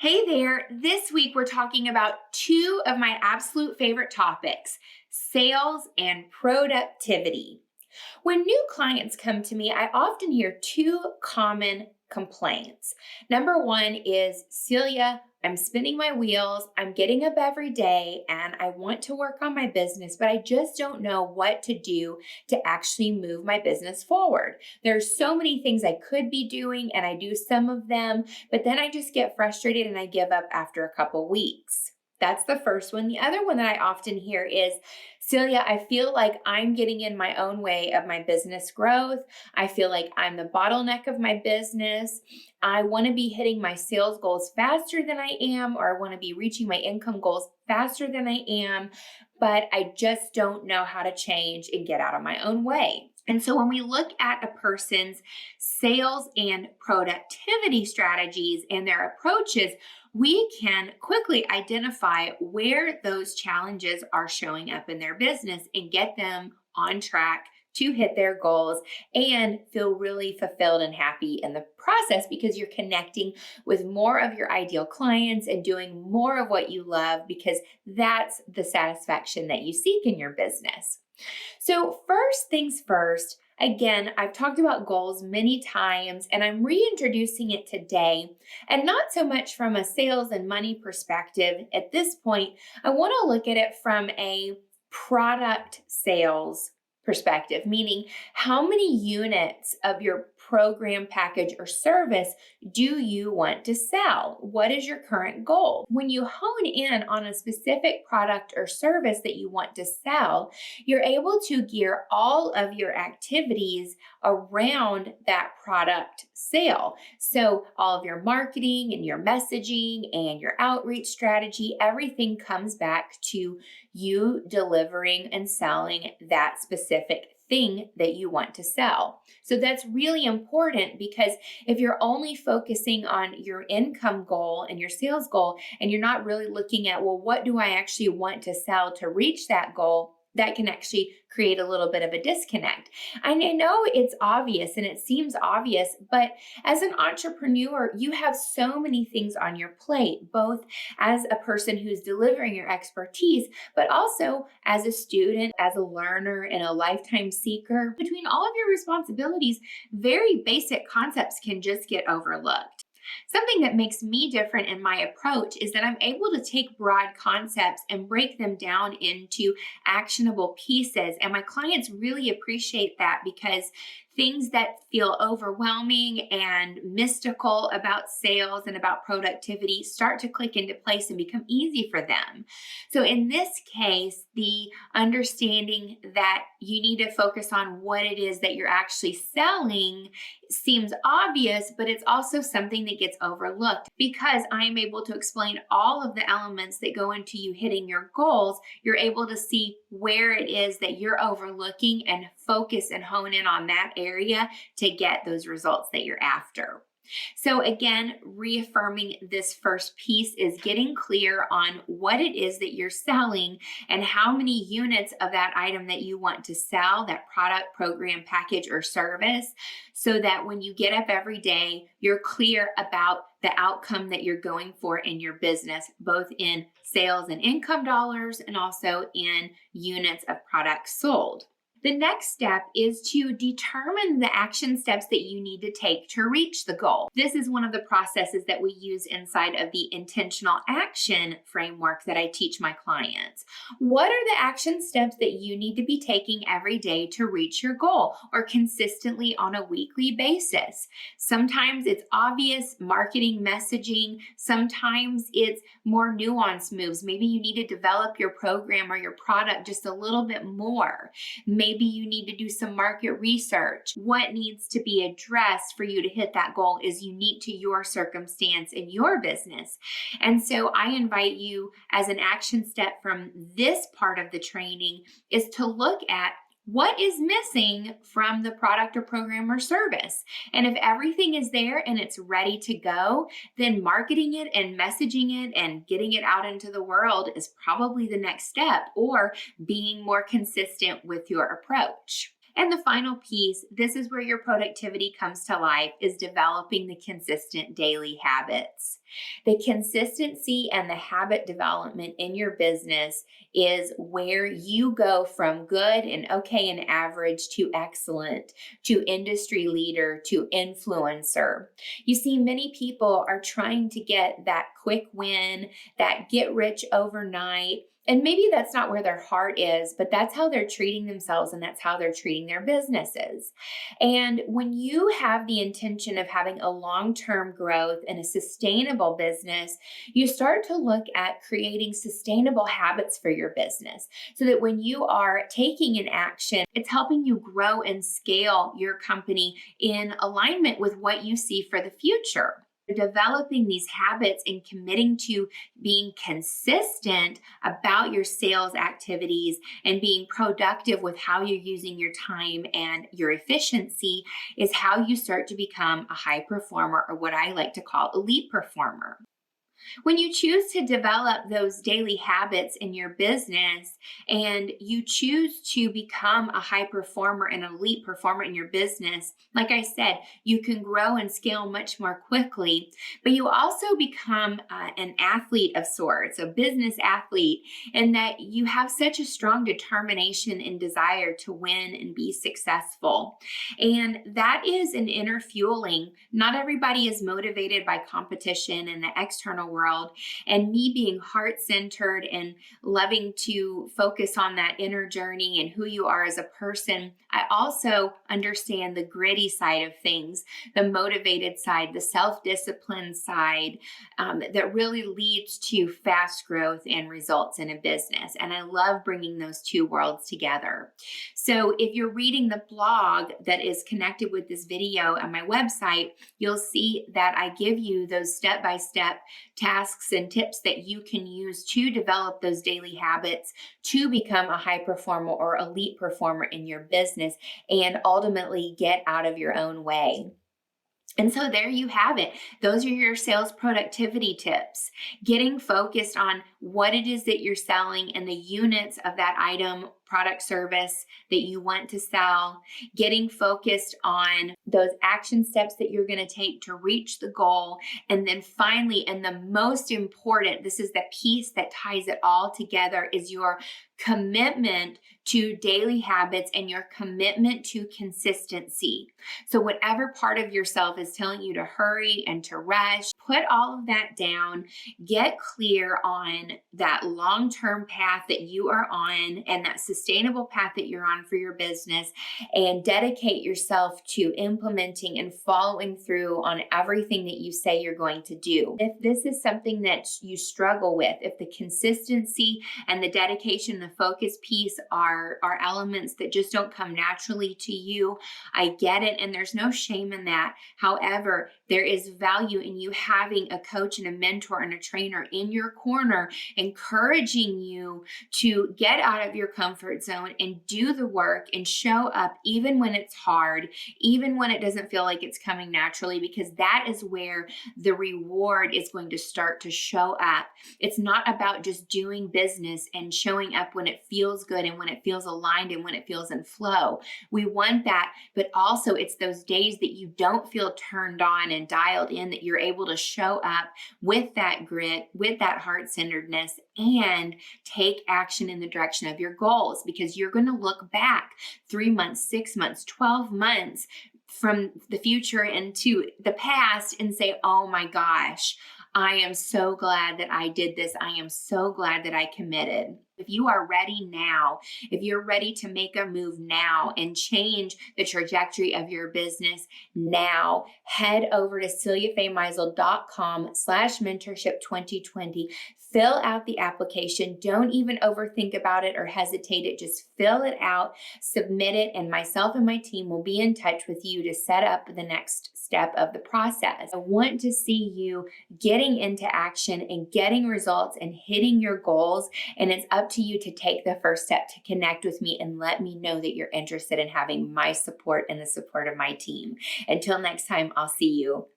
Hey there. This week we're talking about two of my absolute favorite topics, sales and productivity. When new clients come to me, I often hear two common complaints. Number one is, Celia, I'm spinning my wheels, I'm getting up every day, and I want to work on my business, but I just don't know what to do to actually move my business forward. There's so many things I could be doing, and I do some of them, but then I just get frustrated and I give up after a couple weeks. That's the first one. The other one that I often hear is, Celia, I feel like I'm getting in my own way of my business growth. I feel like I'm the bottleneck of my business. I want to be hitting my sales goals faster than I am, or I want to be reaching my income goals faster than I am, but I just don't know how to change and get out of my own way. And so when we look at a person's sales and productivity strategies and their approaches, we can quickly identify where those challenges are showing up in their business and get them on track to hit their goals and feel really fulfilled and happy in the process, because you're connecting with more of your ideal clients and doing more of what you love, because that's the satisfaction that you seek in your business. So first things first, again, I've talked about goals many times and I'm reintroducing it today, and not so much from a sales and money perspective. At this point, I want to look at it from a product sales perspective, meaning how many units of your program, package, or service do you want to sell? What is your current goal? When you hone in on a specific product or service that you want to sell, you're able to gear all of your activities around that product sale. So all of your marketing and your messaging and your outreach strategy, everything comes back to you delivering and selling that specific thing that you want to sell. So that's really important, because if you're only focusing on your income goal and your sales goal, and you're not really looking at, well, what do I actually want to sell to reach that goal? That can actually create a little bit of a disconnect. And I know it's obvious and it seems obvious, but as an entrepreneur, you have so many things on your plate, both as a person who's delivering your expertise, but also as a student, as a learner, and a lifetime seeker. Between all of your responsibilities, very basic concepts can just get overlooked. Something that makes me different in my approach is that I'm able to take broad concepts and break them down into actionable pieces. And my clients really appreciate that, because things that feel overwhelming and mystical about sales and about productivity start to click into place and become easy for them. So in this case, the understanding that you need to focus on what it is that you're actually selling seems obvious, but it's also something that gets overlooked. Because I am able to explain all of the elements that go into you hitting your goals, you're able to see where it is that you're overlooking and focus and hone in on that area to get those results that you're after. So again, reaffirming this first piece is getting clear on what it is that you're selling and how many units of that item that you want to sell, that product, program, package, or service, so that when you get up every day, you're clear about the outcome that you're going for in your business, both in sales and income dollars and also in units of products sold. The next step is to determine the action steps that you need to take to reach the goal. This is one of the processes that we use inside of the intentional action framework that I teach my clients. What are the action steps that you need to be taking every day to reach your goal, or consistently on a weekly basis? Sometimes it's obvious marketing messaging. Sometimes it's more nuanced moves. Maybe you need to develop your program or your product just a little bit more. Maybe you need to do some market research. What needs to be addressed for you to hit that goal is unique to your circumstance and your business. And so I invite you, as an action step from this part of the training, is to look at what is missing from the product or program or service. And if everything is there and it's ready to go, then marketing it and messaging it and getting it out into the world is probably the next step, or being more consistent with your approach. And the final piece, this is where your productivity comes to life, is developing the consistent daily habits. The consistency and the habit development in your business is where you go from good and okay and average to excellent, to industry leader, to influencer. You see, many people are trying to get that quick win, that get rich overnight. And maybe that's not where their heart is, but that's how they're treating themselves and that's how they're treating their businesses. And when you have the intention of having a long-term growth and a sustainable business, you start to look at creating sustainable habits for your business so that when you are taking an action, it's helping you grow and scale your company in alignment with what you see for the future. Developing these habits and committing to being consistent about your sales activities and being productive with how you're using your time and your efficiency is how you start to become a high performer, or what I like to call elite performer. When you choose to develop those daily habits in your business and you choose to become a high performer and elite performer in your business, like I said, you can grow and scale much more quickly, but you also become an athlete of sorts, a business athlete, in that you have such a strong determination and desire to win and be successful. And that is an inner fueling. Not everybody is motivated by competition in the external world. And me being heart-centered and loving to focus on that inner journey and who you are as a person, I also understand the gritty side of things, the motivated side, the self-disciplined side that really leads to fast growth and results in a business. And I love bringing those two worlds together. So if you're reading the blog that is connected with this video on my website, you'll see that I give you those step-by-step tasks and tips that you can use to develop those daily habits to become a high performer or elite performer in your business and ultimately get out of your own way. And so there you have it. Those are your sales productivity tips. Getting focused on what it is that you're selling and the units of that item, product, service that you want to sell. Getting focused on those action steps that you're going to take to reach the goal. And then finally, and the most important, this is the piece that ties it all together, is your commitment to daily habits and your commitment to consistency. So whatever part of yourself is telling you to hurry and to rush, put all of that down, get clear on that long-term path that you are on and that sustainable path that you're on for your business, and dedicate yourself to implementing and following through on everything that you say you're going to do. If this is something that you struggle with, if the consistency and the dedication, the focus piece are elements that just don't come naturally to you, I get it, and there's no shame in that. However, there is value in you having a coach and a mentor and a trainer in your corner, encouraging you to get out of your comfort zone and do the work and show up even when it's hard, even when it doesn't feel like it's coming naturally, because that is where the reward is going to start to show up. It's not about just doing business and showing up when it feels good and when it feels aligned and when it feels in flow. We want that, but also it's those days that you don't feel turned on and dialed in, that you're able to show up with that grit, with that heart-centeredness, and take action in the direction of your goals, because you're going to look back 3 months, 6 months, 12 months from the future into the past and say, oh my gosh, I am so glad that I did this. I am so glad that I committed. If you are ready now, if you're ready to make a move now and change the trajectory of your business now, head over to celiafaymeisel.com/mentorship2020. Fill out the application. Don't even overthink about it or hesitate it. Just fill it out, submit it, and myself and my team will be in touch with you to set up the next step of the process. I want to see you getting into action and getting results and hitting your goals, and it's up to you to take the first step to connect with me and let me know that you're interested in having my support and the support of my team. Until next time, I'll see you.